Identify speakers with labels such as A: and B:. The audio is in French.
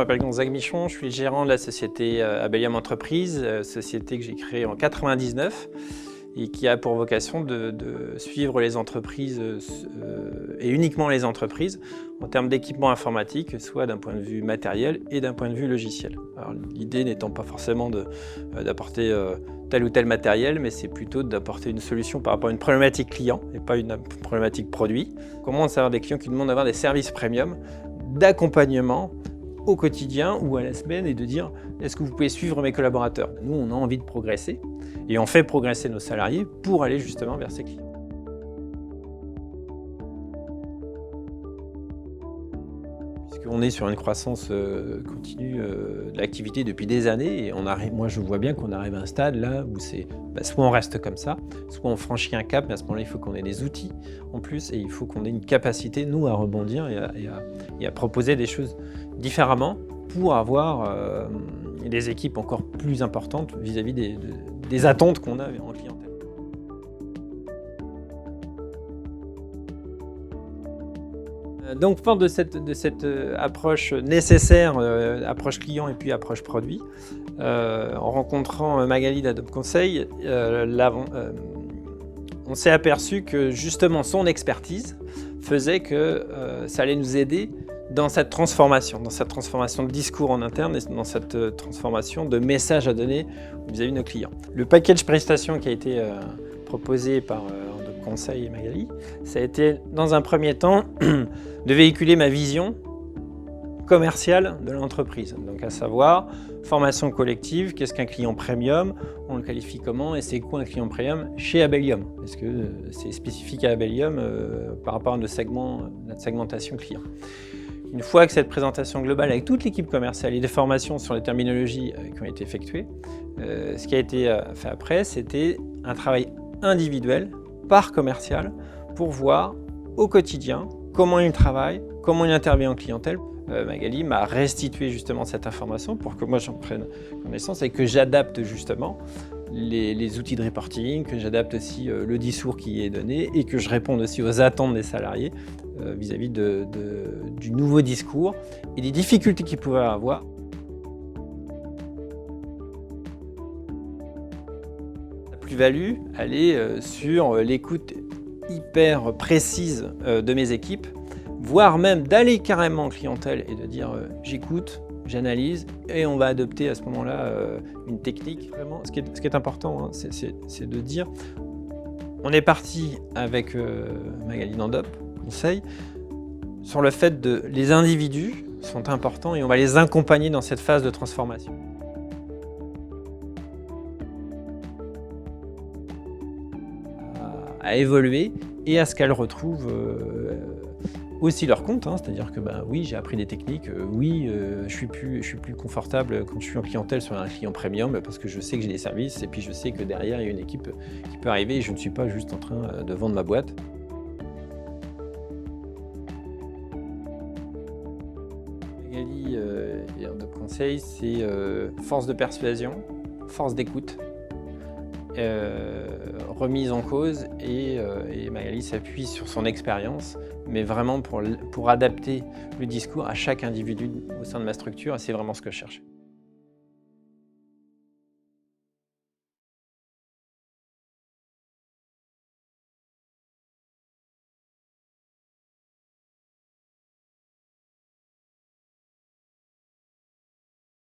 A: m'appelle Gonzague Michon, je suis gérant de la société Abelium Entreprise, société que j'ai créée en 1999 et qui a pour vocation de suivre les entreprises et uniquement les entreprises en termes d'équipement informatique, soit d'un point de vue matériel et d'un point de vue logiciel. L'idée n'étant pas forcément d'apporter tel ou tel matériel, mais c'est plutôt d'apporter une solution par rapport à une problématique client et pas une problématique produit. On commence à avoir des clients qui demandent d'avoir des services premium d'accompagnement au quotidien ou à la semaine et de dire est-ce que vous pouvez suivre mes collaborateurs? Nous, on a envie de progresser et on fait progresser nos salariés pour aller justement vers ces clients. Puisqu'on est sur une croissance continue de l'activité depuis des années et moi je vois bien qu'on arrive à un stade là où c'est soit on reste comme ça, soit on franchit un cap, mais à ce moment-là il faut qu'on ait des outils en plus et il faut qu'on ait une capacité nous à rebondir et à proposer des choses différemment pour avoir des équipes encore plus importantes vis-à-vis des attentes qu'on a en clientèle. Donc, fort de cette approche nécessaire, approche client et puis approche produit, en rencontrant Magali d'Adobe Conseil, on s'est aperçu que justement son expertise faisait que ça allait nous aider dans cette transformation de discours en interne et dans cette transformation de messages à donner vis-à-vis de nos clients. Le package prestation qui a été proposé par Conseil et Magali, ça a été dans un premier temps de véhiculer ma vision commerciale de l'entreprise. Donc à savoir, formation collective, qu'est-ce qu'un client premium, on le qualifie comment et c'est quoi un client premium chez Abelium? Est-ce que c'est spécifique à Abelium par rapport à notre segmentation client? Une fois que cette présentation globale avec toute l'équipe commerciale et des formations sur les terminologies qui ont été effectuées, ce qui a été fait après, c'était un travail individuel par commercial pour voir au quotidien comment il travaille, comment il intervient en clientèle. Magali m'a restitué justement cette information pour que moi j'en prenne connaissance et que j'adapte justement les outils de reporting, que j'adapte aussi le discours qui est donné et que je réponde aussi aux attentes des salariés vis-à-vis du nouveau discours et des difficultés qu'ils pouvaient avoir. La plus-value, elle est sur l'écoute hyper précise de mes équipes, voire même d'aller carrément en clientèle et de dire j'écoute, j'analyse et on va adopter à ce moment-là une technique. Vraiment, ce qui est important, hein, c'est de dire on est parti avec Magali d'Adobe Conseil sur le fait que les individus sont importants et on va les accompagner dans cette phase de transformation. À évoluer et à ce qu'elles retrouvent aussi leur compte, hein, c'est-à-dire que oui, j'ai appris des techniques, oui, je suis plus confortable quand je suis en clientèle sur un client premium parce que je sais que j'ai des services et puis je sais que derrière il y a une équipe qui peut arriver et je ne suis pas juste en train de vendre ma boîte. Magali et Adobe Conseil, c'est force de persuasion, force d'écoute, remise en cause et Magali s'appuie sur son expérience, mais vraiment pour adapter le discours à chaque individu au sein de ma structure et c'est vraiment ce que je cherche.